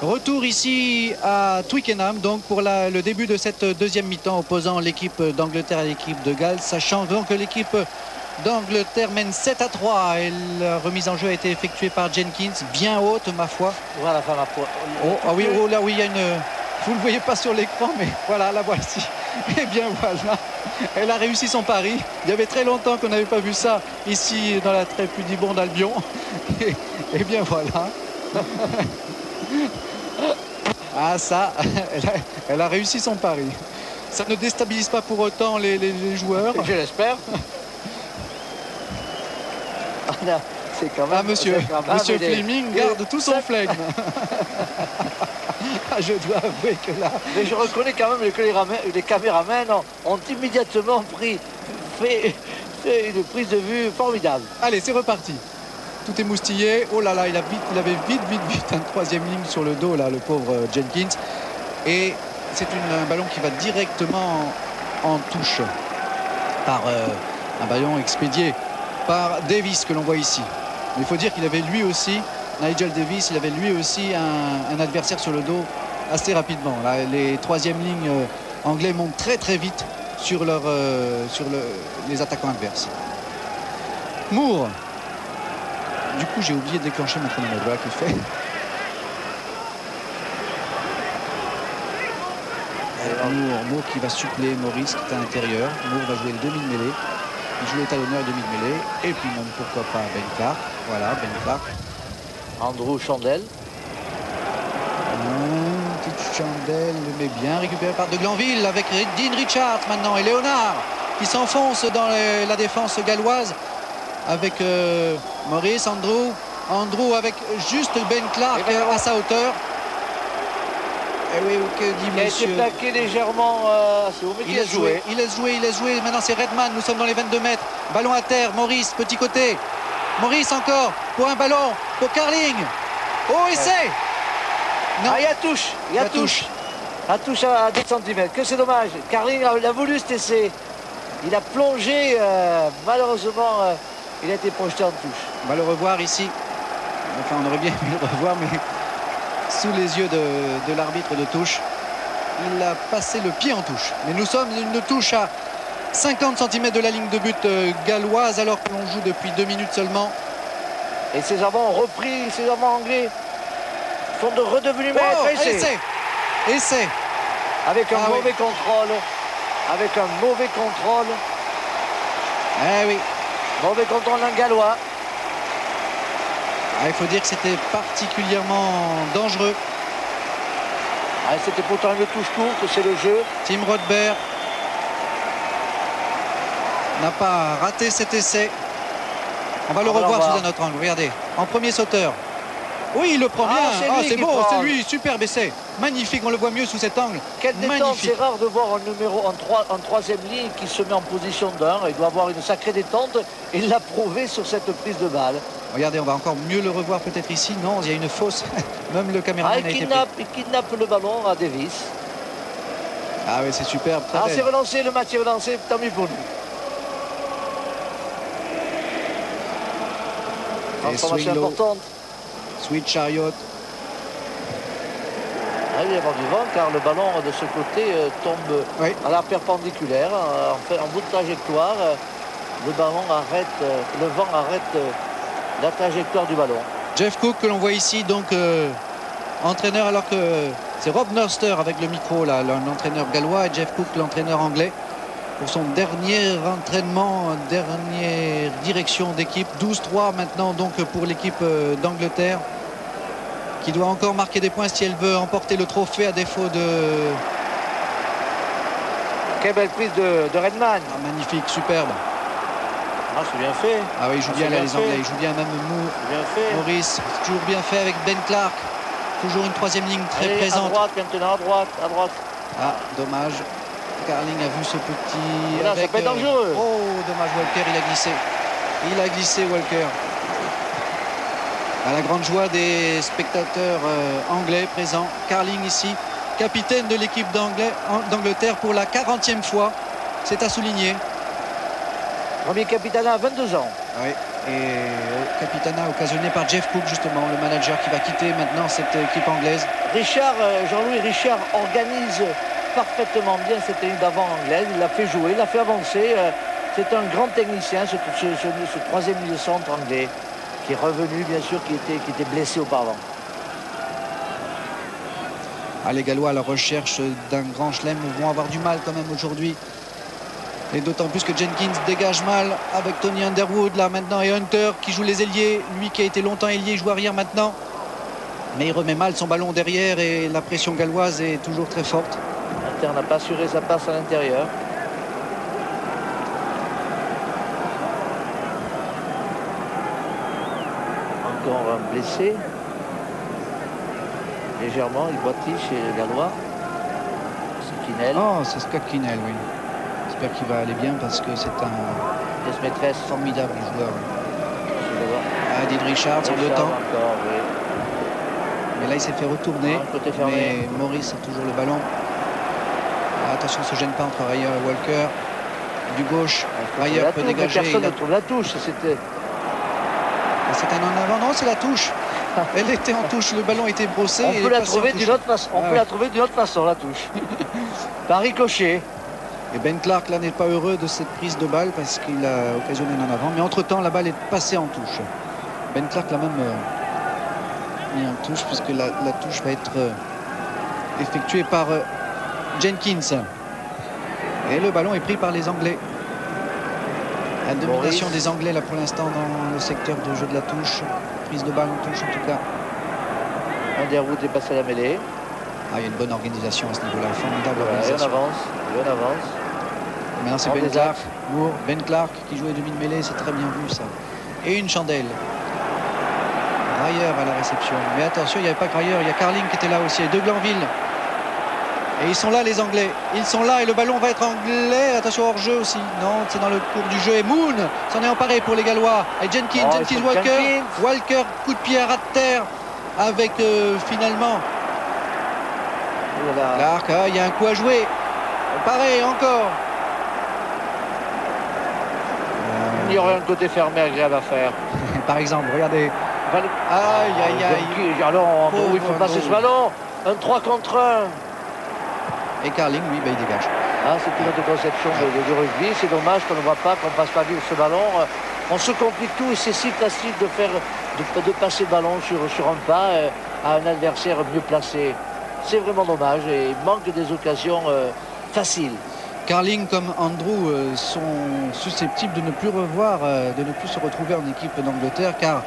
Retour ici à Twickenham, donc pour le début de cette deuxième mi-temps opposant l'équipe d'Angleterre à l'équipe de Galles, sachant donc que l'équipe d'Angleterre mène 7-3 et la remise en jeu a été effectuée par Jenkins, bien haute ma foi. Voilà, enfin, ma foi. Oh, ah oui, oh là oui, il y a une... Vous ne le voyez pas sur l'écran, mais voilà, la voici. Et bien voilà, elle a réussi son pari. Il y avait très longtemps qu'on n'avait pas vu ça ici dans la très pudibonde Albion. Et bien voilà. Ah ça, elle a réussi son pari. Ça ne déstabilise pas pour autant les joueurs. Je l'espère. C'est quand même... Ah monsieur Fleming garde tout son flegme. Ah, je dois avouer que là... Mais je reconnais quand même que les caméramans ont immédiatement fait une prise de vue formidable. Allez, c'est reparti. Tout est moustillé. Oh là là, il avait vite une troisième ligne sur le dos, là, le pauvre Jenkins. Et c'est un ballon qui va directement en touche par un ballon expédié par Davis que l'on voit ici. Mais il faut dire qu'il avait lui aussi, Nigel Davis, il avait lui aussi un adversaire sur le dos assez rapidement. Là, les troisièmes lignes anglais montent très vite sur les attaquants adverses. Moore. Du coup, j'ai oublié de déclencher mon chronomètre. Voilà qu'il fait. Moore qui va suppléer Maurice qui est à l'intérieur. Moore va jouer le demi de mêlée. Il joue l'étalonneur demi de mêlée. Et puis même pourquoi pas Ben Clark. Voilà, Ben Clark. Andrew Chandel. Petite chandelle, mais bien récupéré par de Glanville avec Dean Richards maintenant. Et Léonard qui s'enfonce dans la défense galloise. Avec Maurice, Andrew avec juste Ben Clark à sa hauteur. Et oui, que dit monsieur? Il a été plaqué légèrement. Il laisse jouer. Maintenant c'est Redman, nous sommes dans les 22 mètres. Ballon à terre, Maurice, petit côté. Maurice encore pour un ballon pour Carling. Oh, essai! Non. Ah, il y a touche. La touche à 2 cm. Que c'est dommage. Carling a voulu cet essai. Il a plongé, malheureusement. Il a été projeté en touche. On va le revoir ici. Enfin, on aurait bien pu le revoir, mais sous les yeux de l'arbitre de touche. Il a passé le pied en touche. Mais nous sommes une touche à 50 cm de la ligne de but galloise, alors que l'on joue depuis 2 minutes seulement. Et ces avants ont repris, ces avants anglais sont redevenus maîtres. Essai. Avec un mauvais contrôle. Eh oui. Mauvais contrôle d'un gallois. Il faut dire que c'était particulièrement dangereux. C'était pourtant une touche courte, c'est le jeu. Tim Rodberg n'a pas raté cet essai. On va le revoir sous un autre angle. Regardez, en premier sauteur. Oui, il le prend bien. C'est beau, c'est lui, superbe essai. Magnifique, on le voit mieux sous cet angle. Quelle détente, c'est rare de voir un numéro en troisième ligne qui se met en position d'1. Il doit avoir une sacrée détente et il l'a prouvé sur cette prise de balle. Regardez, on va encore mieux le revoir peut-être ici. Non, il y a une fausse. Même le caméraman a été pris. Il kidnappe le ballon à Davis. Ah oui, c'est superbe. C'est relancé, le match est relancé, tant mieux pour nous. Transformation importante. Sweet Chariot. Il va y avoir du vent car le ballon de ce côté tombe à la perpendiculaire. En bout de trajectoire, le vent arrête la trajectoire du ballon. Jeff Cook que l'on voit ici, donc entraîneur, alors que c'est Rob Norster avec le micro, là, l'entraîneur gallois, et Jeff Cook, l'entraîneur anglais, pour son dernier entraînement, dernière direction d'équipe. 12-3 maintenant donc pour l'équipe d'Angleterre, qui doit encore marquer des points si elle veut emporter le trophée à défaut de... Quelle belle prise de Redman. Magnifique, superbe. C'est bien fait. Ah oui, ils jouent bien là, les Anglais. Ils jouent bien, même Maurice. Toujours bien fait avec Ben Clark. Toujours une troisième ligne très présente. À droite, maintenant à droite. Ah, dommage. Carling a vu ce petit... Ça peut être dangereux. Oh, dommage, Walker, il a glissé, Walker. À la grande joie des spectateurs anglais présents. Carling ici, capitaine de l'équipe d'Angleterre pour la 40e fois. C'est à souligner. Premier capitaine à 22 ans. Oui. Et Capitana occasionné par Jeff Cook, justement, le manager qui va quitter maintenant cette équipe anglaise. Jean-Louis Richard organise parfaitement bien cette ligne d'avant anglaise. Il l'a fait jouer, il l'a fait avancer. C'est un grand technicien, ce troisième milieu centre anglais, qui est revenu, bien sûr, qui était blessé auparavant. Les Gallois à la recherche d'un grand chelem vont avoir du mal quand même aujourd'hui. Et d'autant plus que Jenkins dégage mal avec Tony Underwood là maintenant et Hunter qui joue les ailiers. Lui qui a été longtemps ailier joue arrière maintenant. Mais il remet mal son ballon derrière et la pression galloise est toujours très forte. Hunter n'a pas assuré sa passe à l'intérieur. Encore un blessé. Légèrement, il boitille chez les Gallois. C'est Kinel. Oh, c'est Scott Kinel, oui. J'espère qu'il va aller bien parce que c'est un formidable joueur. Dean Richards en deux temps. Encore, oui. Mais là, il s'est fait retourner. Mais Maurice a toujours le ballon. Attention, ne se gêne pas entre Ryer et Walker. Du gauche, Ryer peut dégager. Personne ne trouve la touche. C'est un en avant. Non, c'est la touche. Elle était en touche, le ballon était brossé. On peut la trouver d'une autre façon. On peut la trouver d'une autre façon, la touche. Par ricochet. Et Ben Clark là n'est pas heureux de cette prise de balle parce qu'il a occasionné en avant. Mais entre-temps, la balle est passée en touche. Ben Clark l'a même mis en touche puisque la touche va être effectuée par Jenkins. Et le ballon est pris par les Anglais. La domination des Anglais là pour l'instant dans le secteur de jeu de la touche. Prise de balle en touche en tout cas. Underwood est passé à la mêlée. Il y a une bonne organisation à ce niveau-là. Formidable organisation. Et on avance. Maintenant c'est Ben Clark. Ben Clark qui jouait demi de mêlée, c'est très bien vu ça. Et une chandelle. Ryer à la réception. Mais attention, il n'y avait pas que Ryer, il y a Carling qui était là aussi. Et De Glanville. Et ils sont là les Anglais. Ils sont là et le ballon va être anglais. Attention hors jeu aussi. Non, c'est dans le cours du jeu. Et Moon s'en est emparé pour les Gallois. Et Jenkins, Walker. Walker, coup de pied à ras de terre. Avec finalement Clark. Il y a un coup à jouer. Pareil encore. Il y aurait un côté fermé agréable à faire. Par exemple, regardez. Aïe. Alors, il faut passer ce ballon. Un 3 contre 1. Et Carling, lui, il dégage. C'est une autre conception de rugby. C'est dommage qu'on ne voit pas, qu'on ne passe pas vite ce ballon. On se complique tout et c'est si facile de passer le ballon sur un pas à un adversaire mieux placé. C'est vraiment dommage et il manque des occasions faciles. Carling comme Andrew sont susceptibles de ne plus de ne plus se retrouver en équipe d'Angleterre car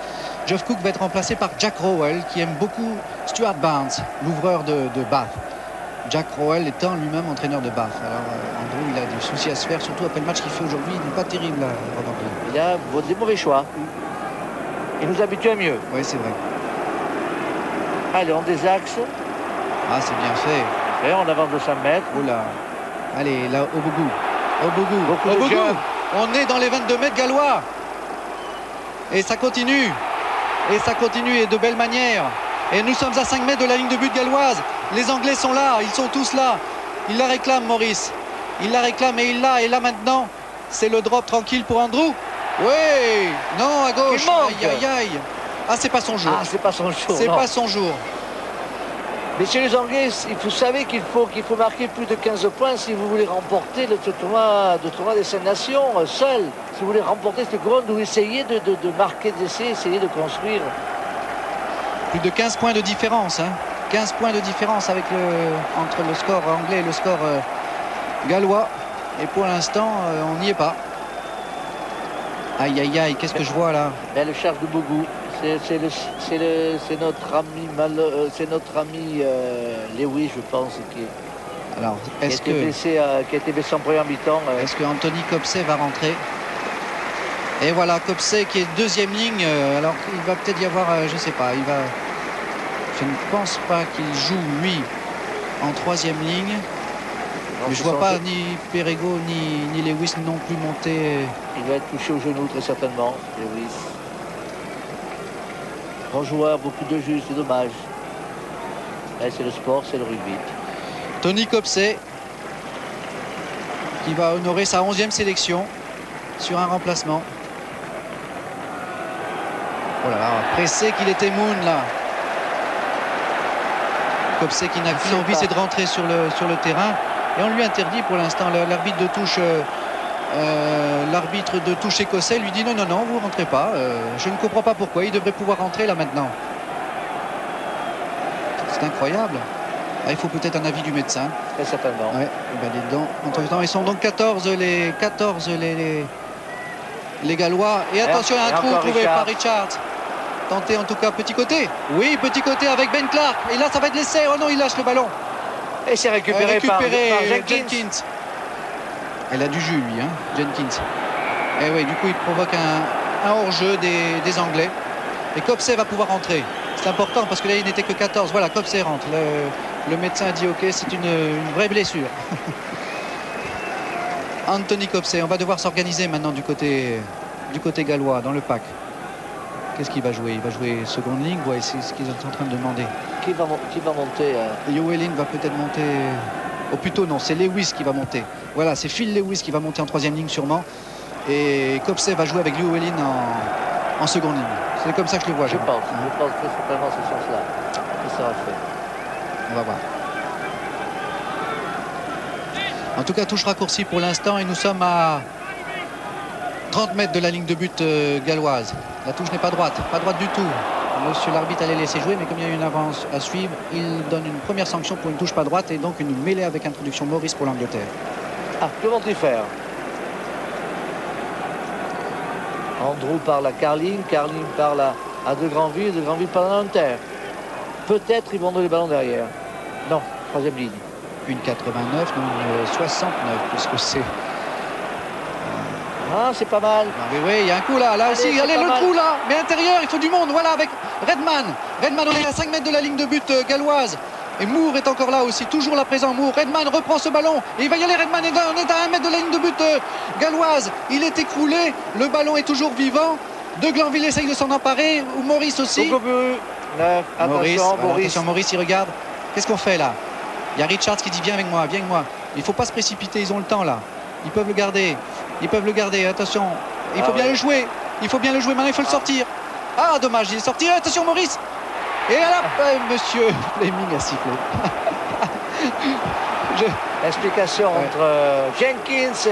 Geoff Cook va être remplacé par Jack Rowell qui aime beaucoup Stuart Barnes, l'ouvreur de Bath. Jack Rowell étant lui-même entraîneur de Bath. Alors Andrew, il a des soucis à se faire, surtout après le match qu'il fait aujourd'hui. Il n'est pas terrible là, Robert. Il a des mauvais choix. Il nous habitue à mieux. Oui, c'est vrai. Allez, on des axes. C'est bien fait. Et on avance de 5 mètres. Oula. Allez, là, Obougou. On est dans les 22 mètres gallois. Et ça continue. Et de belle manière. Et nous sommes à 5 mètres de la ligne de but galloise. Les Anglais sont là, ils sont tous là. Il la réclame, Maurice. Il la réclame et il l'a. Et là maintenant, c'est le drop tranquille pour Andrew. Oui. Non, à gauche. Aïe. C'est pas son jour. C'est pas son jour. C'est pas son jour. Mais chez les Anglais, vous savez qu'il faut marquer plus de 15 points si vous voulez remporter le tournoi des 5 nations seul. Si vous voulez remporter cette couronne, vous essayez de marquer des essais, essayez de construire. Plus de 15 points de différence. 15 points de différence entre le score anglais et le score gallois. Et pour l'instant, on n'y est pas. Aïe, qu'est-ce que je vois là? Belle charge de Bougou. C'est notre ami Lewis, je pense, qui a été blessé en première mi-temps. Est-ce que Anthony Copsey va rentrer? Et voilà, Copsey qui est deuxième ligne. Alors il va peut-être y avoir, je sais pas, je ne pense pas qu'il joue lui en troisième ligne. Mais je vois pas ni Perego ni Lewis non plus monter. Il va être touché au genou très certainement, Lewis. Bon joueur, beaucoup de jus, c'est dommage. C'est le sport, c'est le rugby. Tony Copsey qui va honorer sa 11e sélection sur un remplacement. Oh là là, pressé qu'il était Moon là. Kopsey qui n'a qu'une envie, c'est de rentrer sur le terrain. Et on lui interdit pour l'instant. L'arbitre de touche écossais lui dit non, non, non, vous ne rentrez pas. Je ne comprends pas pourquoi. Il devrait pouvoir rentrer là maintenant. C'est incroyable. Ah, il faut peut-être un avis du médecin. Très certainement. Ouais, ben, dis donc. Entre-temps, ils sont donc 14 les Gallois. Et attention, il y a un trou trouvé par Richards. Tenté en tout cas, petit côté. Oui, petit côté avec Ben Clark. Et là, ça va être l'essai. Oh non, il lâche le ballon. Et c'est récupéré par Jenkins. Elle a du jus, lui, hein, Jenkins. Et oui, du coup, il provoque un hors-jeu des Anglais. Et Kopsey va pouvoir rentrer. C'est important parce que là, il n'était que 14. Voilà, Kopsey rentre. Le médecin a dit OK, c'est une vraie blessure. Anthony Kopsey, on va devoir s'organiser maintenant du côté gallois, dans le pack. Qu'est-ce qu'il va jouer? Il va jouer seconde ligne, ouais, c'est ce qu'ils sont en train de demander. Qui va monter Llewellyn va peut-être monter... Oh plutôt non, c'est Lewis qui va monter. Voilà, c'est Phil Lewis qui va monter en troisième ligne sûrement. Et Kopsey va jouer avec Llewellyn en seconde ligne. C'est comme ça que je le vois. Je pense très certainement ce sens-là que ça va faire. On va voir. En tout cas, touche raccourcie pour l'instant et nous sommes à 30 mètres de la ligne de but galloise. La touche n'est pas droite du tout. Monsieur l'arbitre allait laisser jouer, mais comme il y a une avance à suivre, il donne une première sanction pour une touche pas droite et donc une mêlée avec introduction Maurice pour l'Angleterre. Ah, que vont-ils faire? Andrew parle à Carling parle à De Granville parle à Hunter. Peut-être ils vont donner le ballon derrière. Non, troisième ligne. Une 89, non, une 69, puisque c'est... Ah, c'est pas mal. Oui, oui, il y a un coup là. Là aussi, allez, le trou là. Mais intérieur, il faut du monde. Voilà, avec Redman. Redman, on est à 5 mètres de la ligne de but galloise. Et Moore est encore là aussi. Toujours là présent, Moore. Redman reprend ce ballon. Et il va y aller, Redman. On est à 1 mètre de la ligne de but galloise. Il est écroulé. Le ballon est toujours vivant. De Glanville essaye de s'en emparer. Ou Maurice aussi. Attention, Maurice, il regarde. Qu'est-ce qu'on fait là? Il y a Richards qui dit viens avec moi, viens avec moi. Il ne faut pas se précipiter, ils ont le temps là. Ils peuvent le garder. Attention. Il faut bien le jouer. Maintenant il faut le sortir. Ah dommage, il est sorti. Attention Maurice. Et là, monsieur Fleming a sifflé. Explication entre Jenkins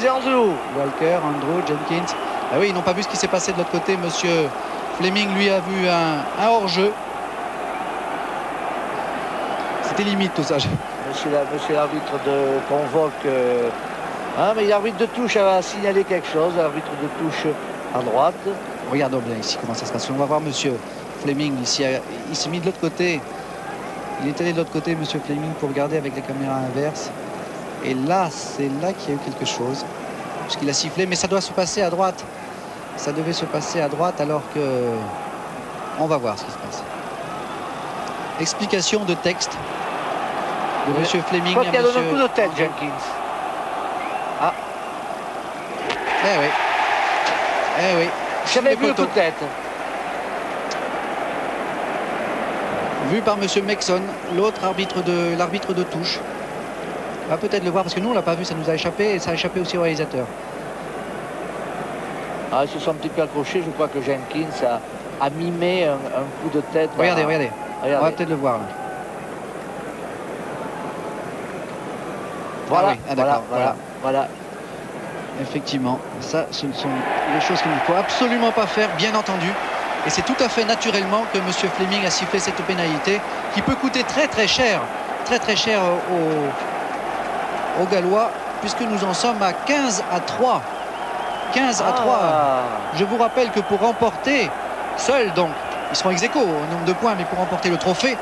et Andrew. Walker, Andrew, Jenkins. Ah oui, ils n'ont pas vu ce qui s'est passé de l'autre côté. Monsieur Fleming lui a vu un hors-jeu. C'était limite tout ça. Monsieur l'arbitre convoque. Mais l'arbitre de touche a signalé quelque chose. L'arbitre de touche à droite. Regardons bien ici comment ça se passe. On va voir monsieur Fleming ici. Il s'est mis de l'autre côté. Il est allé de l'autre côté, monsieur Fleming, pour regarder avec les caméras inverses. Et là, c'est là qu'il y a eu quelque chose. Puisqu'il a sifflé, mais ça doit se passer à droite. Ça devait se passer à droite alors que... On va voir ce qui se passe. Explication de texte de monsieur Fleming. Je crois qu'il a donné un coup de tête, Jenkins. Ah. Eh oui. J'avais vu le coup de tête. Vu par monsieur Mexon, l'autre l'arbitre de touche. On va peut-être le voir parce que nous on l'a pas vu, ça nous a échappé et ça a échappé aussi au réalisateur. Ils se sont un petit peu accrochés. Je crois que Jenkins a mimé un coup de tête. Regardez. On va peut-être le voir. Là. Voilà. Effectivement, ça, ce sont les choses qu'il ne faut absolument pas faire, bien entendu. Et c'est tout à fait naturellement que M. Fleming a sifflé cette pénalité qui peut coûter très cher aux Gallois, puisque nous en sommes à 15-3. 15-3. Je vous rappelle que pour remporter, seuls donc, ils seront ex-aequo au nombre de points, mais pour remporter le trophée,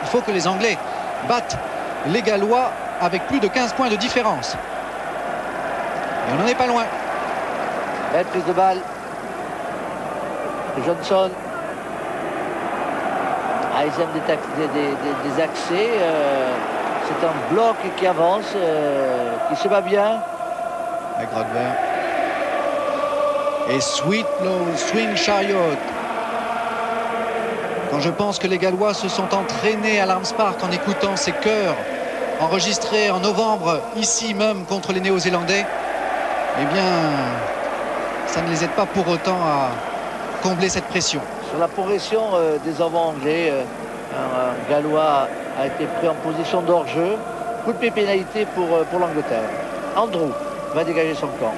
il faut que les Anglais battent les Gallois avec plus de 15 points de différence. Et on n'en est pas loin. Belle prise de balle. Johnson. Ils aiment des accès. C'est un bloc qui avance, qui se bat bien. Avec Rodber. Et Sweetlow, Swing Chariot. Quand je pense que les Gallois se sont entraînés à l'Arms Park en écoutant ces chœurs enregistrés en novembre, ici même contre les Néo-Zélandais, eh bien, ça ne les aide pas pour autant à combler cette pression. Sur la progression des avants anglais, un Gallois a été pris en position d'hors-jeu. Coup de pied pénalité pour l'Angleterre. Andrew va dégager son camp.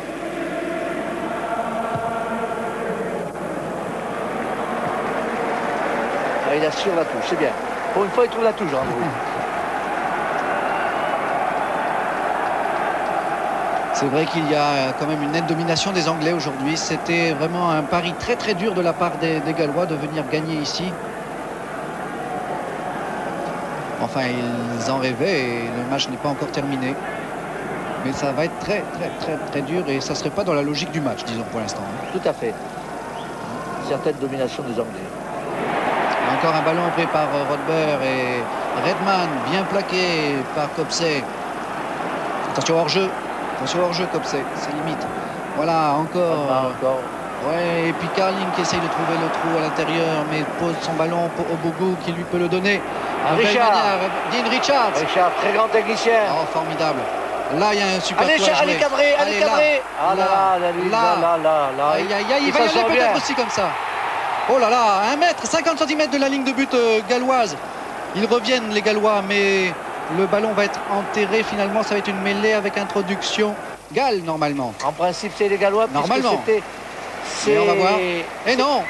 Ah, il assure la touche, c'est bien. Pour une fois, il trouve la touche, Andrew. C'est vrai qu'il y a quand même une nette domination des Anglais aujourd'hui. C'était vraiment un pari très très dur de la part des Gallois de venir gagner ici. Enfin, ils en rêvaient et le match n'est pas encore terminé. Mais ça va être très très très très dur et ça ne serait pas dans la logique du match, disons, pour l'instant. Tout à fait. Certaine domination des Anglais. Encore un ballon pris par Rodber et Redman, bien plaqué par Copsey. Attention hors-jeu. Attention hors-jeu, Copsey, c'est limite. Voilà, encore. Ouais, et puis Carling qui essaye de trouver le trou à l'intérieur, mais pose son ballon au Bougou qui lui peut le donner. Richard. Dean Richards. Richard, très grand technicien. Oh, formidable. Là, il y a un super allez, allez cadrer, allez cadrer. Ah là. Aïe, aïe, aïe, il va y aller peut-être aussi comme ça. Oh là là, 1 mètre, 50 cm de la ligne de but galloise. Ils reviennent, les Gallois, mais le ballon va être enterré. Finalement, ça va être une mêlée avec introduction Galles, normalement. En principe, c'est les Gallois. Normalement. On va voir. Et non.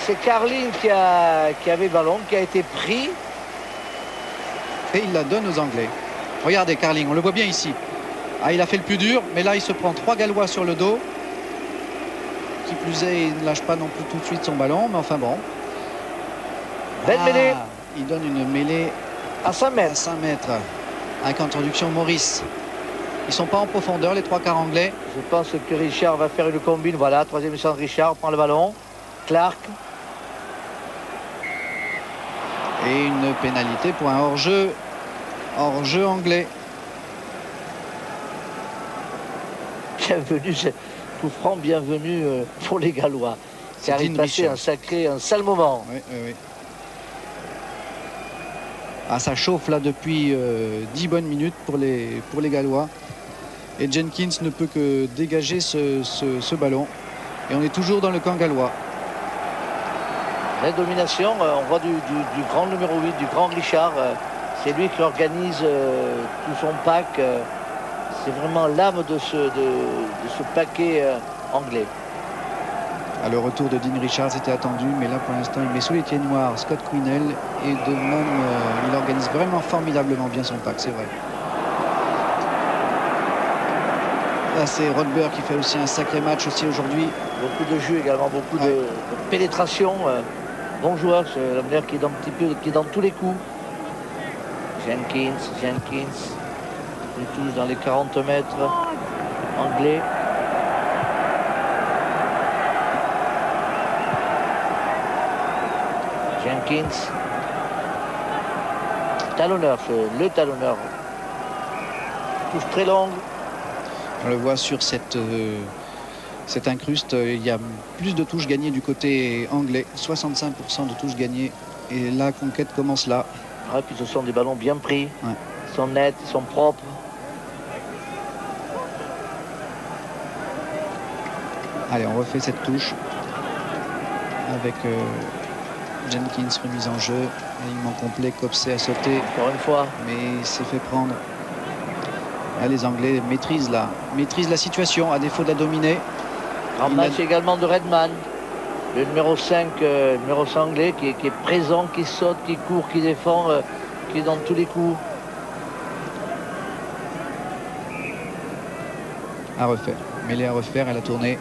C'est Carling qui avait le ballon, qui a été pris. Et il la donne aux Anglais. Regardez Carling, on le voit bien ici. Ah, il a fait le plus dur, mais là, il se prend 3 Gallois sur le dos. Qui plus est, il ne lâche pas non plus tout de suite son ballon, mais enfin bon. Belle mêlée. Il donne une mêlée à 5 mètres. À 5 mètres. Avec introduction Maurice. Ils ne sont pas en profondeur, les 3 quarts anglais. Je pense que Richard va faire une combine. Voilà, 3e essai de Richard, prend le ballon. Clark. Et une pénalité pour un hors-jeu. Hors-jeu anglais. Bienvenue, tout franc, bienvenue pour les Gallois. Car il passait un sale moment. Oui, oui, oui. Ah, ça chauffe là depuis 10 bonnes minutes pour les Gallois. Et Jenkins ne peut que dégager ce ballon. Et on est toujours dans le camp gallois. La domination, on voit du grand numéro 8, du grand Richard. C'est lui qui organise tout son pack. C'est vraiment l'âme de ce paquet anglais. À le retour de Dean Richards était attendu, mais là pour l'instant il met sous les pieds noirs Scott Quinnell et de même il organise vraiment formidablement bien son pack, c'est vrai. Là c'est Rodber qui fait aussi un sacré match aussi aujourd'hui. Beaucoup de jus également, beaucoup de pénétration. Bon joueur, c'est la manière qui est dans tous les coups. Jenkins. Il touche dans les 40 mètres anglais. Jenkins. Talonneur, le talonneur. Touche très longue. On le voit sur cette incruste. Il y a plus de touches gagnées du côté anglais. 65% de touches gagnées. Et la conquête commence là. Ouais, puis ce sont des ballons bien pris. Ouais. Ils sont nets, ils sont propres. Allez, on refait cette touche avec Jenkins remise en jeu, alignement complet, Copsey a sauté. Encore une fois. Mais il s'est fait prendre. Là, les Anglais maîtrisent la situation, à défaut de la dominer. En match également de Redman, le numéro 5, anglais, qui est présent, qui saute, qui court, qui défend, qui est dans tous les coups. À refaire. Mêlée à refaire, elle a tourné.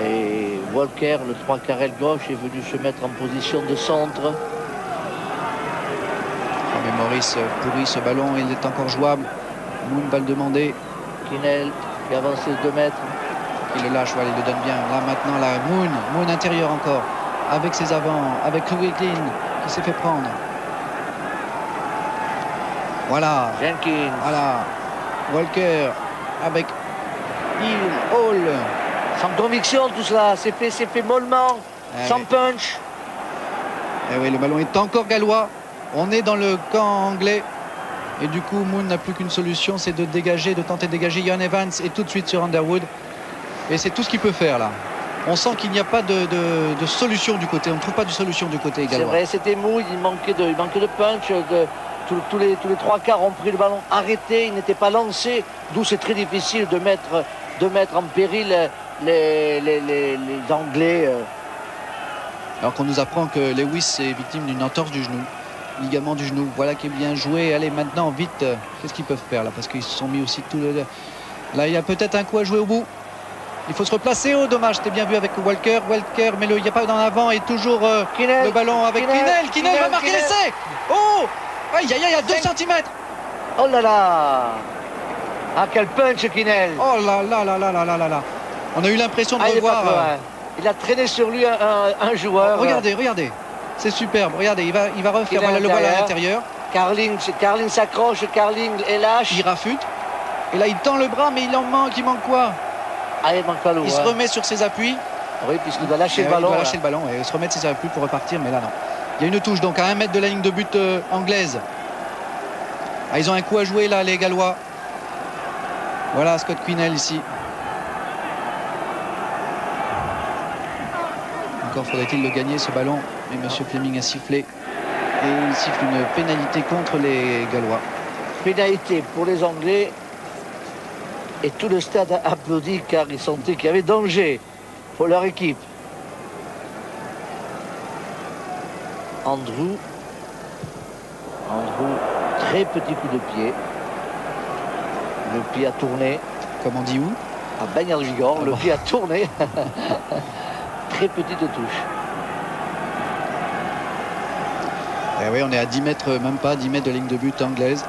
Et Walker, le 3 carrel gauche, est venu se mettre en position de centre. Mais Maurice pourrit ce ballon, il est encore jouable. Moon va le demander. Quinnell qui avance les 2 mètres. Il le lâche, voilà, il le donne bien. Là maintenant, là, Moon intérieur encore. Avec ses avants, avec Wiglin qui s'est fait prendre. Voilà. Jenkins. Voilà. Walker avec Hall. Sans conviction tout cela, c'est fait mollement, sans punch. Et oui, le ballon est encore gallois. On est dans le camp anglais. Et du coup, Moon n'a plus qu'une solution, c'est de dégager, de tenter de dégager Ian Evans et tout de suite sur Underwood. Et c'est tout ce qu'il peut faire là. On sent qu'il n'y a pas de solution du côté. On ne trouve pas de solution du côté gallois. C'est vrai, c'était mou, il manquait de punch. Tous les trois quarts ont pris le ballon arrêté, il n'était pas lancé. D'où c'est très difficile de mettre en péril les Anglais. Alors qu'on nous apprend que Lewis est victime d'une entorse du genou. Ligament du genou, voilà qui est bien joué. Allez maintenant vite, qu'est-ce qu'ils peuvent faire là? Parce qu'ils se sont mis aussi tout le... Là il y a peut-être un coup à jouer au bout. Il faut se replacer. Oh dommage, c'était bien vu avec Walker, mais il n'y a pas d'en avant. Et toujours le ballon avec Quinnell va marquer l'essai. Oh aïe aïe aïe, à 2 cm. Oh là là. Ah quel punch Quinnell. Oh là là là là là là là. On a eu l'impression de revoir... Il a traîné sur lui un joueur. Oh, regardez. C'est superbe, regardez, il va refaire, voilà, le voilà à l'intérieur. Carling s'accroche, Carling est lâche. Il rafute. Et là, il tend le bras, mais il manque quoi? Ah, il manque pas l'eau. Il se remet sur ses appuis. Oui, puisqu'il va lâcher le ballon. Il va lâcher le ballon et se remettre sur ses appuis pour repartir, mais là, non. Il y a une touche, donc à 1 mètre de la ligne de but anglaise. Ah, ils ont un coup à jouer, là, les Gallois. Voilà, Scott Quinnell, ici. Encore faudrait-il le gagner, ce ballon. Mais M. Fleming a sifflé. Et il siffle une pénalité contre les Gallois. Pénalité pour les Anglais. Et tout le stade a applaudi car ils sentaient qu'il y avait danger pour leur équipe. Andrew, très petit coup de pied. Le pied a tourné. Comme on dit où? À Bagnères-du-Bigorre, le pied a tourné. Très petite touche. Et oui, on est à 10 mètres, même pas 10 mètres de ligne de but anglaise.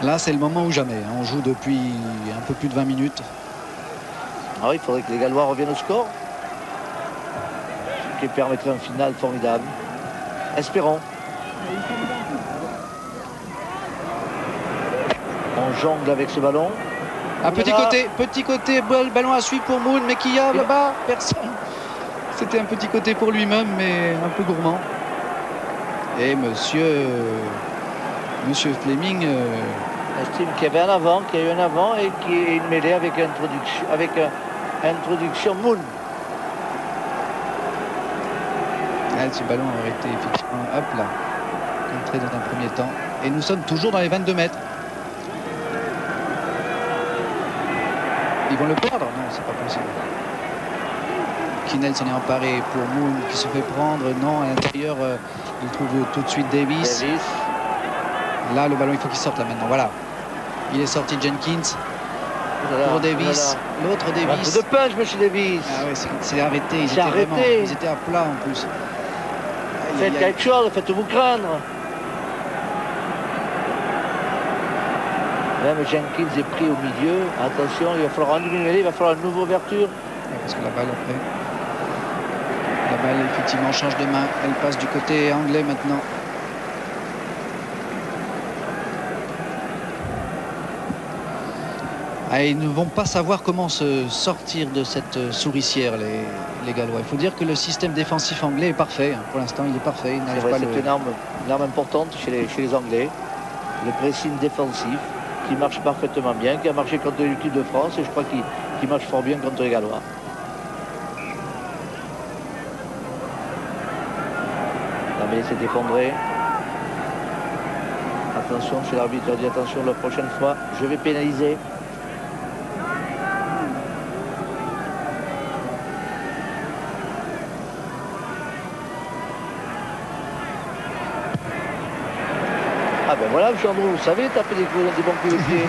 Là, c'est le moment ou jamais. On joue depuis un peu plus de 20 minutes. Ah oui, il faudrait que les Gallois reviennent au score. Ce qui permettrait un final formidable. Espérons. On jongle avec ce ballon. Un petit côté, ballon à suivre pour Moon, mais qui y a là-bas? Personne. C'était un petit côté pour lui-même, mais un peu gourmand. Et monsieur Fleming estime qu'il y avait un avant, qu'il y a eu un avant et qu'il y a une mêlée avec introduction Moon. Ce ballon aurait été effectivement hop là, entré dans un premier temps. Et nous sommes toujours dans les 22 mètres. Ils vont le perdre? Non, c'est pas possible. Quinnell s'en est emparé pour Moon qui se fait prendre. Non, à l'intérieur, il trouve tout de suite Davis. Là, le ballon, il faut qu'il sorte là maintenant. Voilà. Il est sorti Jenkins. Pour Davis. L'autre Davis. De punch, monsieur Davis. Ah ouais, c'est arrêté. Ils étaient à plat en plus. Faites quelque chose, faites-vous craindre. Même Jenkins est pris au milieu. Attention, il va falloir annuler, il va falloir une nouvelle ouverture. Parce que la balle après. La balle effectivement change de main. Elle passe du côté anglais maintenant. Ah, ils ne vont pas savoir comment se sortir de cette souricière, les Gallois. Il faut dire que le système défensif anglais est parfait. Pour l'instant, il est parfait. C'est une arme importante chez les Anglais. Le pressing défensif qui marche parfaitement bien, qui a marché contre l'équipe de France et je crois qu'il marche fort bien contre les Gallois. La mêlée s'est effondrée. Attention, chez l'arbitre, dit attention, la prochaine fois, je vais pénaliser. Ah ben voilà, M. Andrew, vous savez taper des bons coups de pied.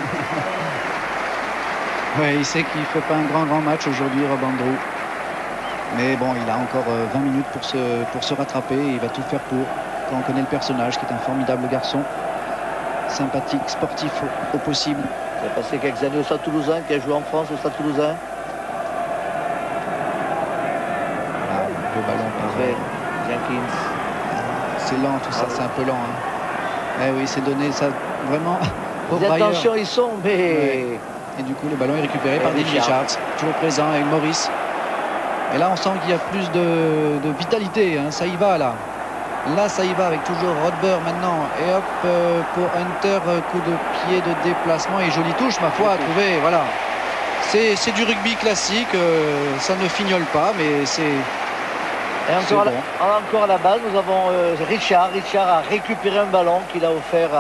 Oui, il sait qu'il ne fait pas un grand match aujourd'hui, Rob Andrew. Mais bon, il a encore 20 minutes pour se rattraper. Et il va tout faire pour. Quand on connaît le personnage, qui est un formidable garçon. Sympathique, sportif au possible. Il a passé quelques années au Stade Toulousain, qui a joué en France au Stade Toulousain. Ah, le ballon parfait. Jenkins. C'est lent tout ça, c'est un peu lent. Hein. Eh oui, c'est donné ça vraiment. Attention, ils sont, mais. Ouais. Et du coup, le ballon est récupéré par Dean Richards, toujours présent avec Maurice. Et là, on sent qu'il y a plus de vitalité. Hein. Ça y va là. Là, ça y va avec toujours Rodber maintenant. Et hop, pour Hunter, coup de pied de déplacement et jolie touche, ma foi, à trouver. Voilà. C'est du rugby classique. Ça ne fignole pas, mais c'est... Et encore, encore à la balle, nous avons Richard. Richard a récupéré un ballon qu'il a offert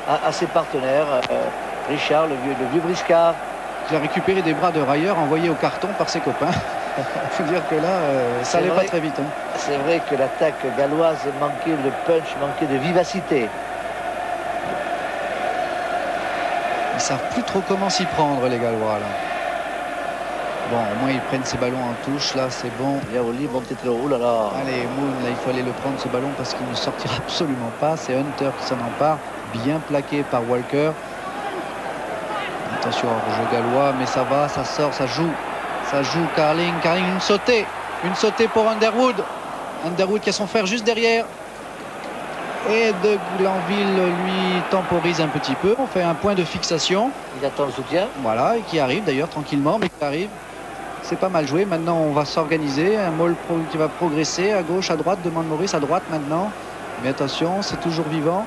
à ses partenaires. Richard, le vieux briscard. Il a récupéré des bras de railleur envoyés au carton par ses copains. Il faut dire que là, ça n'allait pas très vite. Hein. C'est vrai que l'attaque galloise manquait de punch, manquait de vivacité. Ils ne savent plus trop comment s'y prendre, les Gallois. Là. Bon, au moins, ils prennent ces ballons en touche. Là, c'est bon. Yaoli, bon petit oh là là. Allez, Moon, là, il faut aller le prendre, ce ballon, parce qu'il ne sortira absolument pas. C'est Hunter qui s'en empare. Bien plaqué par Walker. Attention au jeu gallois, mais ça va, ça sort, ça joue. Ça joue Carling, une sautée pour Underwood. Underwood qui a son frère juste derrière. Et de Glanville lui temporise un petit peu. On fait un point de fixation. Il attend le soutien. Voilà, et qui arrive d'ailleurs tranquillement, mais qui arrive. C'est pas mal joué. Maintenant, on va s'organiser. Un Moll qui va progresser à gauche, à droite. Demande Maurice à droite maintenant. Mais attention, c'est toujours vivant.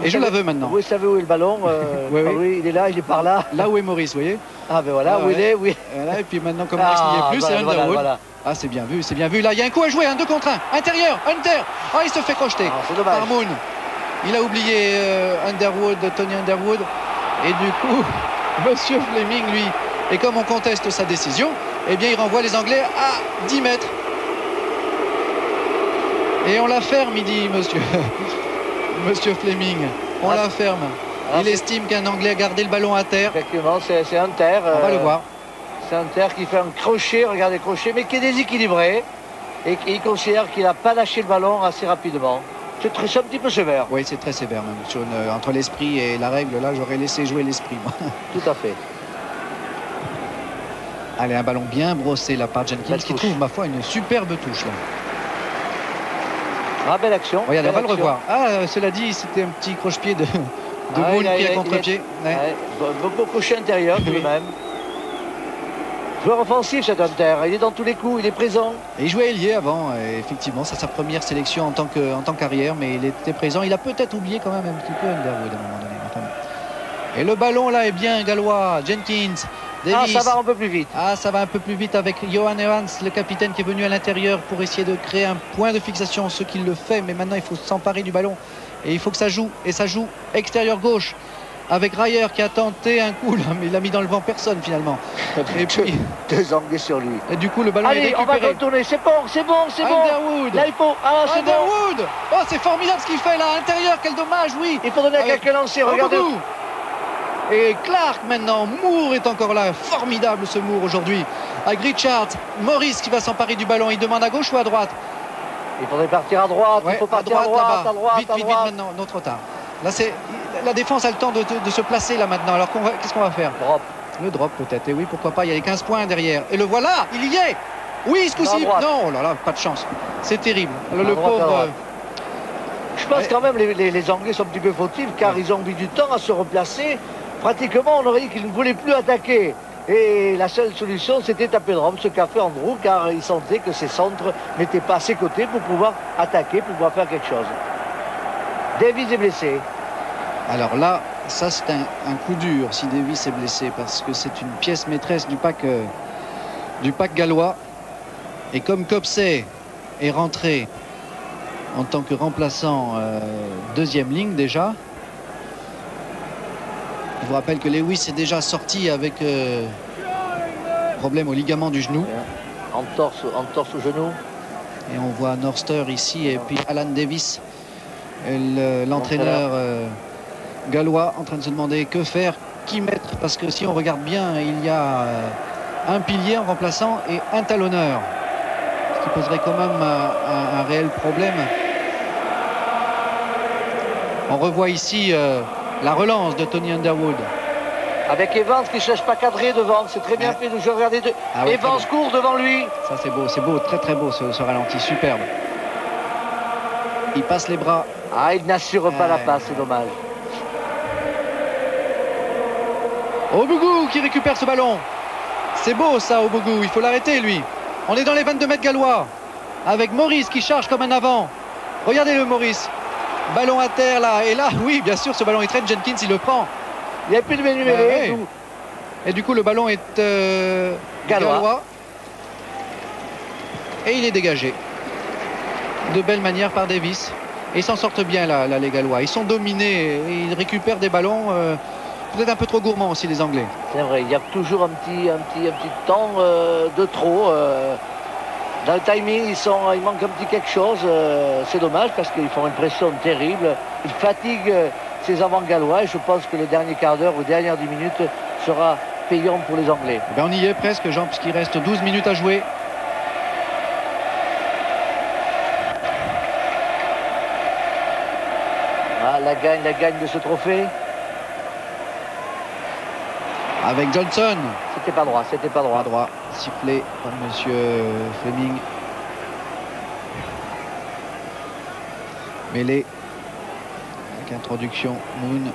Et je la veux maintenant. Vous savez où est le ballon oui. Oui, il est là, il est par là. Là où est Maurice, vous voyez. Ah ben voilà, où il est, oui. Voilà, et puis maintenant, comme Maurice n'y est plus, c'est Underwood. Voilà. Ah, c'est bien vu, c'est bien vu. Là, il y a un coup à jouer, un 2 contre 1. Intérieur, Hunter. Ah, il se fait crocheter par Moon. Il a oublié Underwood, Tony Underwood. Et du coup, Monsieur Fleming, lui, et comme on conteste sa décision, eh bien, il renvoie les Anglais à 10 mètres. Et on la ferme, il dit Monsieur Fleming. On la ferme. Il estime qu'un Anglais a gardé le ballon à terre. Effectivement, c'est Hunter. On va le voir. C'est Hunter qui fait un crochet, regardez, crochet, mais qui est déséquilibré. Et il considère qu'il n'a pas lâché le ballon assez rapidement. C'est un petit peu sévère. Oui, c'est très sévère même. Entre l'esprit et la règle, là, j'aurais laissé jouer l'esprit. Tout à fait. Allez, un ballon bien brossé là par Jenkins qui trouve, ma foi, une superbe touche là. Ah, belle action. Regardez, on va le revoir. Ah, cela dit, c'était un petit croche-pied de Moon qui est contre-pied. Beaucoup crochet intérieur tout de même. Joueur offensif, cet Hunter. Il est dans tous les coups, il est présent. Et il jouait ailier avant. Et effectivement, c'est sa première sélection en tant qu'arrière, mais il était présent. Il a peut-être oublié quand même un petit peu Underwood à un moment donné. Enfin, et le ballon là est bien gallois. Jenkins. Davis. Ah, ça va un peu plus vite. Ah, ça va un peu plus vite avec Johan Evans, le capitaine qui est venu à l'intérieur pour essayer de créer un point de fixation, ce qu'il le fait. Mais maintenant, il faut s'emparer du ballon. Et il faut que ça joue. Et ça joue extérieur gauche. Avec Ryer qui a tenté un coup, là, mais il a mis dans le vent personne finalement. Et puis, 2 Anglais sur lui. Et du coup, le ballon est récupéré. Allez, on va contourner. C'est bon. Underwood. Là, il faut. Ah, c'est Underwood. bon. Oh, c'est formidable ce qu'il fait là, à l'intérieur. Quel dommage, oui. Il faut donner à quelqu'un lancer. Regardez. Et Clark maintenant. Moore est encore là. Formidable ce Moore aujourd'hui. Avec Richard. Maurice qui va s'emparer du ballon. Il demande à gauche ou à droite? Il faudrait partir à droite. Ouais, il faut partir à droite. Vite maintenant. Non, trop tard. Là, c'est la défense a le temps de se placer là maintenant. Alors qu'est-ce qu'on va faire? Drop. Le drop peut-être. Et oui, pourquoi pas. Il y a les 15 points derrière. Et le voilà. Il y est. Oui, ce coup-ci. Non, oh là là, pas de chance. C'est terrible. Alors, le pauvre. Je pense quand même les Anglais sont un petit peu fautifs car ils ont mis du temps à se replacer. Pratiquement, on aurait dit qu'ils ne voulaient plus attaquer. Et la seule solution, c'était taper drop, ce qu'a fait Andrew, car il sentait que ses centres n'étaient pas à ses côtés pour pouvoir attaquer, pour pouvoir faire quelque chose. Davis est blessé. Alors là, ça c'est un coup dur si Davis est blessé, parce que c'est une pièce maîtresse du pack gallois. Et comme Copsey est rentré en tant que remplaçant deuxième ligne déjà, je vous rappelle que Lewis est déjà sorti avec problème au ligament du genou. En torse au genou. Et on voit Norster ici et puis Alan Davis, l'entraîneur gallois, en train de se demander que faire, qui mettre, parce que si on regarde bien, il y a un pilier en remplaçant et un talonneur, ce qui poserait quand même un réel problème. On revoit ici la relance de Tony Underwood. Avec Evans qui ne cherche pas cadré devant, c'est très bien fait. Je regardais Evans court devant lui. Ça c'est beau, très très beau ce ralenti, superbe. Il passe les bras. Ah, il n'assure pas la passe, c'est dommage. Obougou qui récupère ce ballon. C'est beau ça, Obougou, il faut l'arrêter lui. On est dans les 22 mètres gallois. Avec Maurice qui charge comme un avant. Regardez le Maurice. Ballon à terre là. Et là, oui, bien sûr, ce ballon il traîne. Jenkins, il le prend. Il n'y a plus de mêlée. Et du coup, le ballon est gallois. Et il est dégagé. De belle manière par Davis. Et ils s'en sortent bien là, les Gallois. Ils sont dominés et ils récupèrent des ballons. Peut-être un peu trop gourmands aussi, les Anglais. C'est vrai, il y a toujours un petit temps de trop. Dans le timing, il manque un petit quelque chose. C'est dommage parce qu'ils font une pression terrible. Ils fatiguent ces avant-gallois. Et je pense que le dernier quart d'heure ou dernière 10 minutes sera payant pour les Anglais. Eh bien, on y est presque, Jean, puisqu'il reste 12 minutes à jouer. Ah, la gagne de ce trophée. Avec Johnson. C'était pas droit. Pas droit. Sifflé par monsieur Fleming. Mêlée. Avec introduction Moon.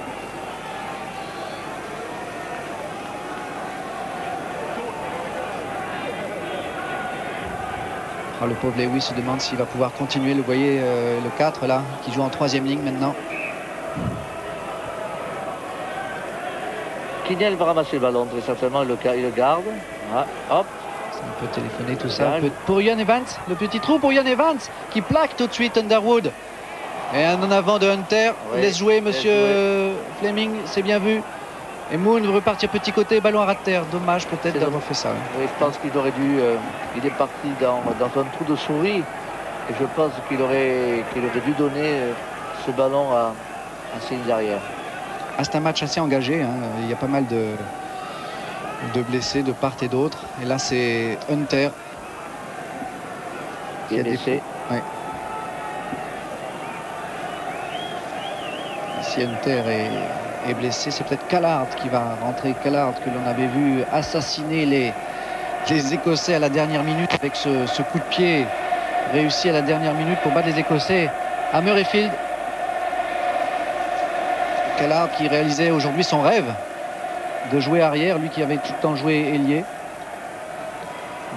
Ah, le pauvre Lewis se demande s'il va pouvoir continuer. Vous voyez le 4 là, qui joue en 3e ligne maintenant. Kinel va ramasser le ballon, très certainement, il le garde. Ah, hop. On peut téléphoner tout ça. Pour Ian Evans, le petit trou pour Ian Evans, qui plaque tout de suite Underwood. Et un en avant de Hunter. Oui, laisse jouer monsieur Fleming, c'est bien vu. Et Moon veut repartir petit côté, ballon à ras de terre. Dommage peut-être d'avoir fait ça. Oui, je pense qu'il aurait dû. Il est parti dans un trou de souris. Et je pense qu'il aurait dû donner ce ballon à ses lignes arrière. Ah, c'est un match assez engagé. Hein. Il y a pas mal de blessés de part et d'autre. Et là, c'est Hunter qui est blessé. Ouais. Si Hunter est blessé, c'est peut-être Callard qui va rentrer. Callard que l'on avait vu assassiner les Écossais à la dernière minute avec ce coup de pied réussi à la dernière minute pour battre les Écossais à Murrayfield. Callard qui réalisait aujourd'hui son rêve de jouer arrière, lui qui avait tout le temps joué ailier.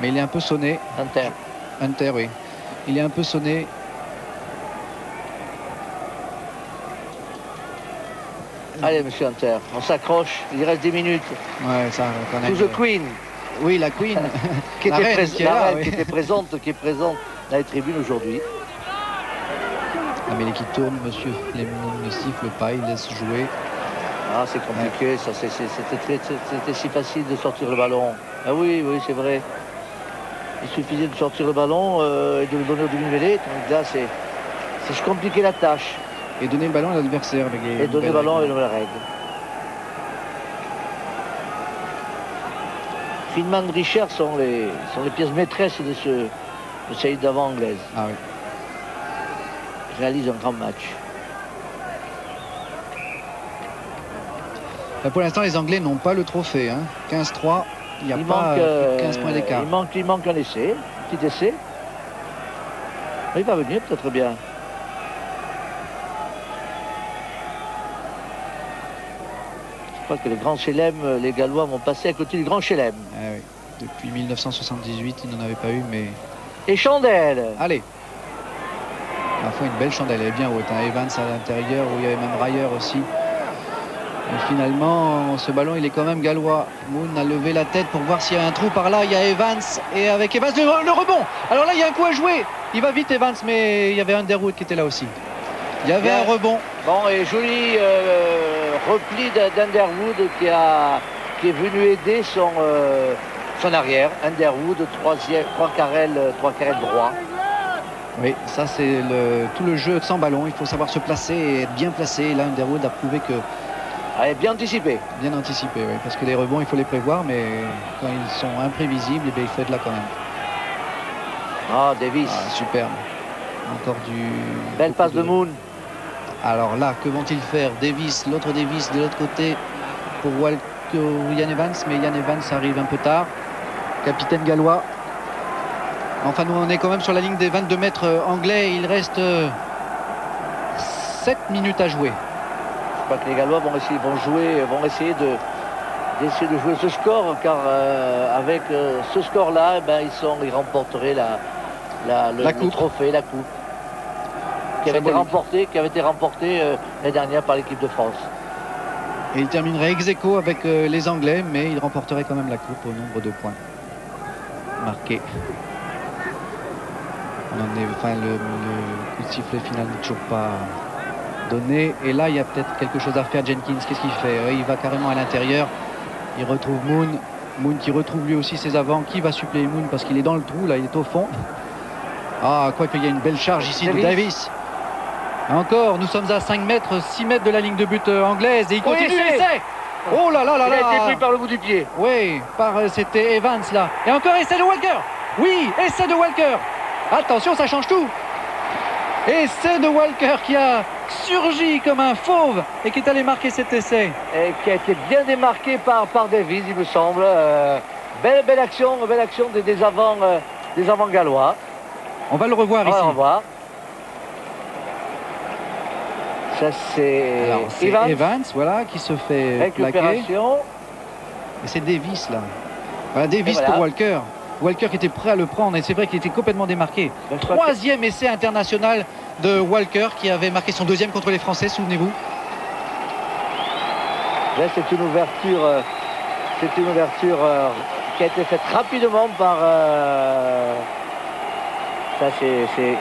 Mais il est un peu sonné. Hunter, oui. Il est un peu sonné. Allez, monsieur Hunter, on s'accroche. Il reste 10 minutes. Ouais, ça, quand même. To the Queen. Oui, la Queen. qui est présente dans les tribunes aujourd'hui. La mêlée qui tourne, monsieur Fleming ne siffle pas, il laisse jouer. Ah, c'est compliqué, ça, c'était si facile de sortir le ballon. Ah oui, c'est vrai. Il suffisait de sortir le ballon et de le donner au demi-mêlée. Donc là, c'est compliqué la tâche. Et donner le ballon à l'adversaire avec les. Et donner le ballon avec les règles. Finman Richard sont les pièces maîtresses de série d'avant anglaise. Ah oui. Réalise un grand match. Pour l'instant, les Anglais n'ont pas le trophée. Hein. 15-3, il n'y a pas 15 points d'écart. Il manque un essai, un petit essai. Il va venir peut-être bien. Je crois que le Grand Chelem, les Gallois vont passer à côté du Grand Chelem. Ah oui. Depuis 1978, ils n'en avaient pas eu, mais... Et chandelle. Allez. À la fois une belle chandelle, elle est bien haute. Hein. Evans à l'intérieur, où il y avait même Ryer aussi. Et finalement, ce ballon, il est quand même gallois. Moon a levé la tête pour voir s'il y a un trou par là. Il y a Evans. Et avec Evans, le rebond. Alors là, il y a un coup à jouer. Il va vite, Evans, mais il y avait Underwood qui était là aussi. Il y avait un rebond. Bon, et joli repli d'Underwood qui est venu aider son arrière. Underwood, trois carrels droit. Oui, ça c'est tout le jeu sans ballon. Il faut savoir se placer et être bien placé. Et là, Underwood a prouvé que... Allez, bien anticipé. Bien anticipé, oui. Parce que les rebonds, il faut les prévoir, mais quand ils sont imprévisibles, eh bien, il faut être là quand même. Ah, Davis. Ah, superbe. Encore du... Belle passe de Moon. Alors là, que vont-ils faire? Davis, l'autre Davis de l'autre côté pour Ian Evans, mais Ian Evans arrive un peu tard. Capitaine gallois. Enfin, nous, on est quand même sur la ligne des 22 mètres anglais. Il reste 7 minutes à jouer. Je crois que les Gallois vont essayer de jouer ce score, car avec ce score-là, ils remporteraient le trophée, la coupe. qui avait été remporté l'année dernière par l'équipe de France. Et il terminerait ex aequo avec les Anglais, mais il remporterait quand même la coupe au nombre de points marqués. Le coup de sifflet final n'est toujours pas donné. Et là, il y a peut-être quelque chose à faire. Jenkins, qu'est-ce qu'il fait? Il va carrément à l'intérieur. Il retrouve Moon. Moon qui retrouve lui aussi ses avants. Qui va suppléer Moon parce qu'il est dans le trou, là, il est au fond. Ah, quoi qu'il y a une belle charge ici de Davis. Encore, nous sommes à 5 mètres, 6 mètres de la ligne de but anglaise. Et il continue l'essai. Oh là là là là. Il a été pris par le bout du pied. Oui, c'était Evans là. Et encore essai de Walker. Oui, essai de Walker. Attention, ça change tout. Essai de Walker qui a surgi comme un fauve et qui est allé marquer cet essai. Et qui a été bien démarqué par Davis, il me semble. Belle action des avants gallois. On va le revoir ici. On va le revoir. Ça c'est Evans, voilà, qui se fait plaquer. Et c'est Davis là. Voilà, Davis pour Walker. Walker qui était prêt à le prendre et c'est vrai qu'il était complètement démarqué. Troisième essai international de Walker qui avait marqué son deuxième contre les Français, souvenez-vous. C'est une ouverture qui a été faite rapidement par ça c'est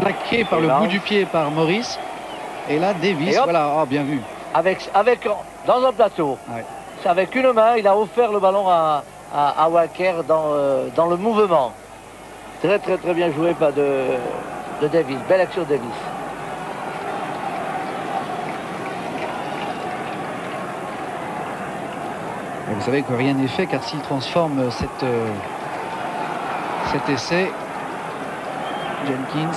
plaqué par le bout du pied par Maurice. Et là Davis, voilà, oh, bien vu. Dans un plateau. Ouais. Avec une main, il a offert le ballon à Walker dans le mouvement. Très bien joué de Davis. Belle action de Davis. Et vous savez que rien n'est fait car s'il transforme cet essai, Jenkins,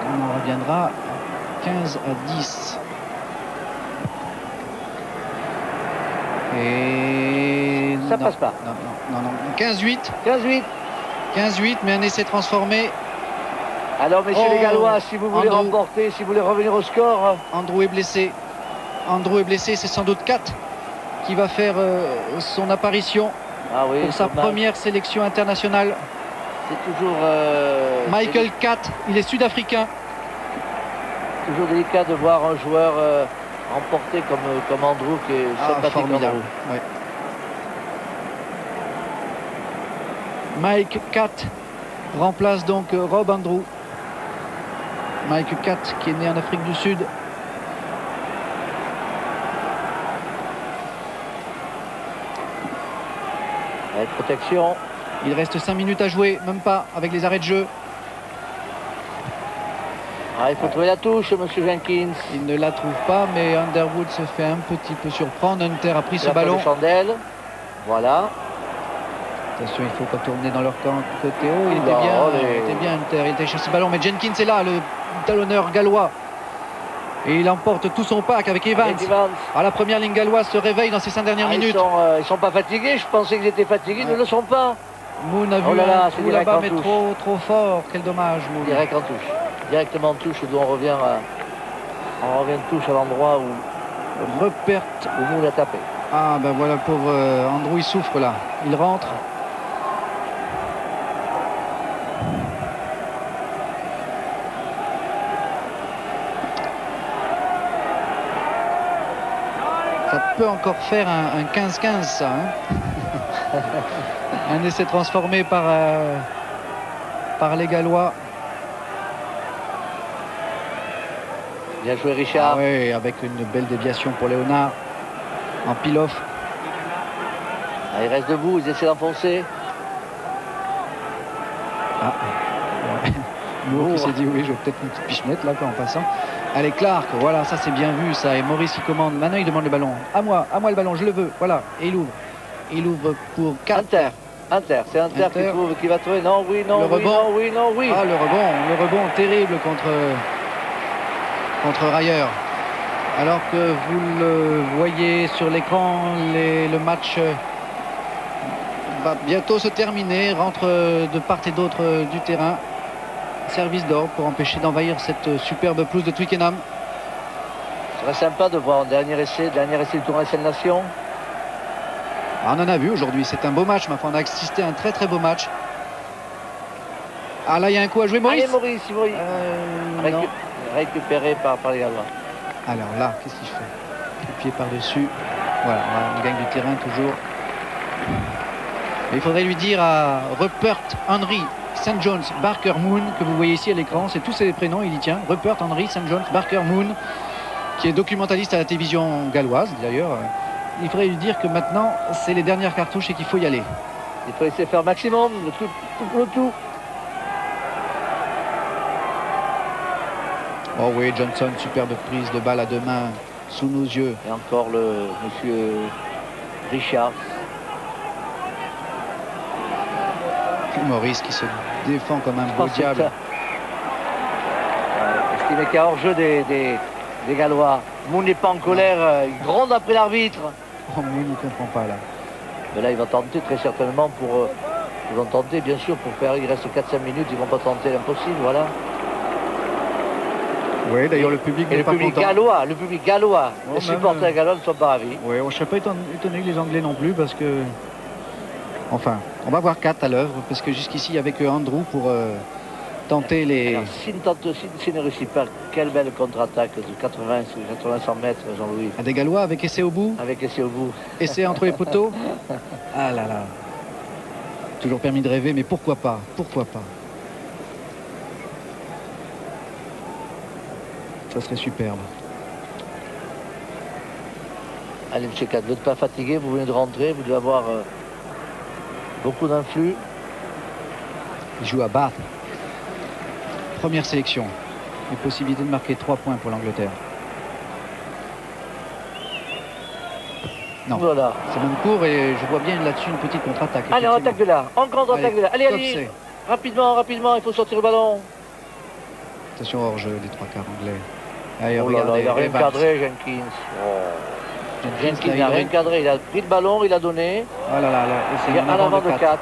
on en reviendra 15 à 10. Et ça passe pas. Non. 15-8. 15-8, mais un essai transformé. Alors, messieurs les Gallois, si vous voulez remporter, si vous voulez revenir au score. Andrew est blessé. C'est sans doute Kat qui va faire son apparition pour sa première sélection internationale. C'est toujours... Michael Kat, il est sud-africain. Toujours délicat de voir un joueur emporté comme Andrew, qui est sympathique. Formidable. Ouais. Mike Kat remplace donc Rob Andrew. Mike Kat qui est né en Afrique du Sud. Avec protection. Il reste 5 minutes à jouer, même pas, avec les arrêts de jeu. Il faut trouver la touche, monsieur Jenkins. Il ne la trouve pas, mais Underwood se fait un petit peu surprendre. Hunter a pris ce ballon. Chandelle. Voilà. Attention, il faut retourner dans leur camp côté haut. Il était bien Hunter, il était chercher ce ballon. Mais Jenkins est là, le talonneur gallois. Et il emporte tout son pack avec Evans. À la première ligne galloise se réveille dans ces 5 dernières minutes. Ils sont pas fatigués, je pensais qu'ils étaient fatigués, ils ne le sont pas. Moon a vu un coup là-bas, mais trop fort. Quel dommage, Moon. Direct en touche. Directement en touche, d'où on revient de touche à l'endroit où Rupert Moon a tapé. Ah ben voilà, pauvre Andrew, il souffre là. Il rentre. Ça peut encore faire un 15-15 ça. Hein. Un essai transformé par les Gallois. Bien joué Richard. Oui, avec une belle déviation pour Léonard. En pile-off. Il reste debout, ils essaient d'enfoncer. Moore qui s'est dit oui, je vais peut-être une petite pichenette là en passant. Allez Clark, voilà, ça c'est bien vu ça. Et Maurice qui commande. Maintenant il demande le ballon. À moi le ballon, je le veux. Voilà. Et il ouvre. Il ouvre pour Inter. C'est Inter qui va trouver. Non, oui, non, le rebond. oui. Ah, le rebond terrible contre Rayer. Alors que vous le voyez sur l'écran, le match va bientôt se terminer. Rentre de part et d'autre du terrain. Service d'or pour empêcher d'envahir cette superbe pelouse de Twickenham. Ce serait sympa de voir un dernier essai du tournoi des Nations. On en a vu aujourd'hui, c'est un beau match. Ma foi, on a assisté à un très beau match. Ah là, il y a un coup à jouer, Maurice. Allez, Maurice. récupéré par les Gallois. Alors là, qu'est-ce qu'il fait? Le pied par-dessus. Voilà, on gagne du terrain toujours. Et il faudrait lui dire à Rupert Henry St. John's Barker Moon, que vous voyez ici à l'écran, c'est tous ses prénoms, il y tient. Rupert Henry St. John's Barker Moon, qui est documentaliste à la télévision galloise d'ailleurs. Il faudrait lui dire que maintenant, c'est les dernières cartouches et qu'il faut y aller. Il faut essayer de faire maximum, le tout. Oh oui, Johnson, superbe prise de balle à deux mains sous nos yeux. Et encore le monsieur Richard. Maurice qui se défend comme un beau diable. Ce qui n'est qu'à hors-jeu des Gallois. Moon n'est pas en colère, il gronde après l'arbitre. Oh, Moon ne comprend pas là. Mais là, il va tenter très certainement pour... ils vont tenter, bien sûr, pour faire... Il reste 4-5 minutes, ils vont pas tenter l'impossible, voilà. Oui, d'ailleurs, le public n'est pas content. Le public gallois, les supporters gallois ne sont pas ravis. Oui, on ne serait pas étonné que les Anglais non plus, parce que... Enfin, on va voir 4 à l'œuvre, parce que jusqu'ici, il n'y avait que Andrew pour tenter les... Alors, s'il ne réussit pas, quelle belle contre-attaque de 80-100 mètres, Jean-Louis. À des Gallois avec essai au bout. Avec essai au bout. Essai entre les poteaux. Ah là là. Toujours permis de rêver, mais pourquoi pas? Pourquoi pas? Ça serait superbe. Allez, M. Kat, vous n'êtes pas fatigué, vous venez de rentrer, vous devez avoir beaucoup d'influx. Il joue à Bath. Première sélection. Une possibilité de marquer 3 points pour l'Angleterre. Non, voilà. C'est même court et je vois bien là-dessus une petite contre-attaque. Allez, on attaque de là. On contre-attaque de là. Allez, allez. Rapidement, il faut sortir le ballon. Attention hors-jeu des 3 quarts anglais. Allez, oh regardez. Il a rien cadré, Jenkins. Jenkins n'a rien cadré. Il a pris le ballon, il a donné. Oh là là, il est en avant de 4.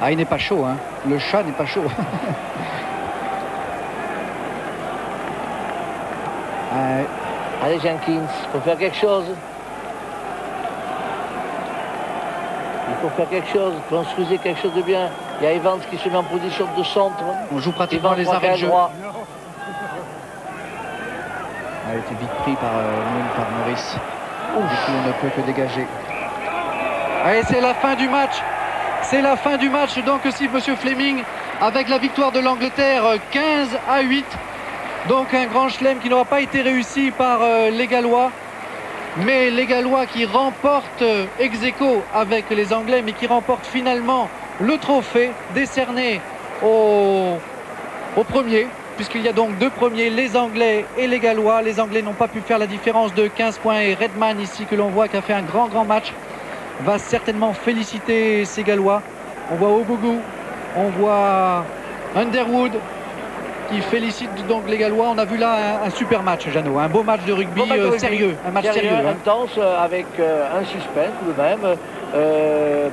Ah, il n'est pas chaud, hein. Le chat n'est pas chaud. Allez, Jenkins, il faut faire quelque chose. Il faut faire quelque chose, construisez quelque chose de bien. Il y a Evans qui se met en position de centre. On joue pratiquement les arrêts de jeu. A été vite pris par Maurice. Du coup, on ne peut que dégager. Allez, c'est la fin du match. C'est la fin du match. Donc, si M. Fleming, avec la victoire de l'Angleterre, 15-8. Donc, un grand chelem qui n'aura pas été réussi par les Gallois. Mais les Gallois qui remportent ex aequo avec les Anglais, mais qui remportent finalement le trophée décerné au premier, puisqu'il y a donc 2 premiers, les Anglais et les Gallois. Les Anglais n'ont pas pu faire la différence de 15 points et Redman ici, que l'on voit, qui a fait un grand match, va certainement féliciter ces Gallois. On voit Obougou, on voit Underwood qui félicite donc les Gallois. On a vu là un super match, Jeannot, un beau match de rugby, sérieux, un match sérieux, intense, avec un suspense tout de même.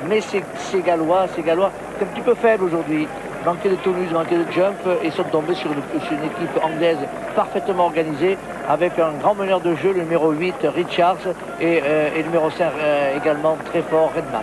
Mais ces Gallois, c'est un petit peu faible aujourd'hui. Manqué de tonus, manqué de jump, et sont tombés sur une équipe anglaise parfaitement organisée, avec un grand meneur de jeu, le numéro 8, Richards, et le numéro 5 également très fort, Redman.